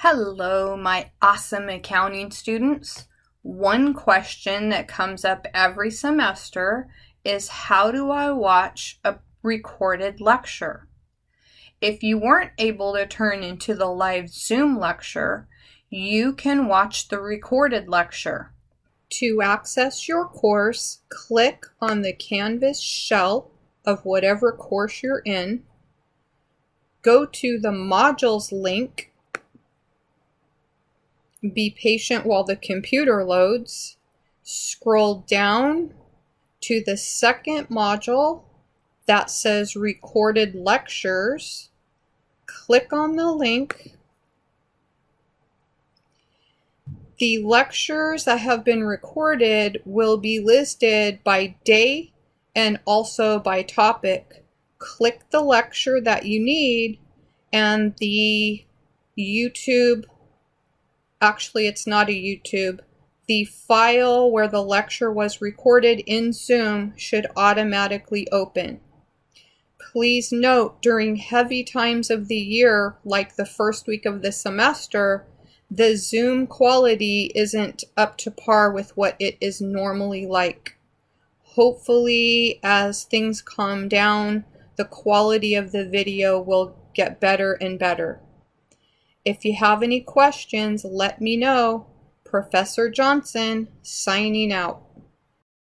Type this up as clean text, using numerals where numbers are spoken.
Hello, my awesome accounting students. One question that comes up every semester is how do I watch a recorded lecture? If you weren't able to turn into the live Zoom lecture, you can watch the recorded lecture. To access your course, click on the Canvas shell of whatever course you're in. Go to the modules link. Be patient while the computer loads. Scroll down to the second module that says Recorded Lectures. Click on the link. The lectures that have been recorded will be listed by day and also by topic. Click the lecture that you need and the YouTube. Actually, it's not a YouTube. The file where the lecture was recorded in Zoom should automatically open. Please note, during heavy times of the year, like the first week of the semester, the Zoom quality isn't up to par with what it is normally like. Hopefully, as things calm down, the quality of the video will get better and better. If you have any questions, let me know. Professor Johnson, signing out.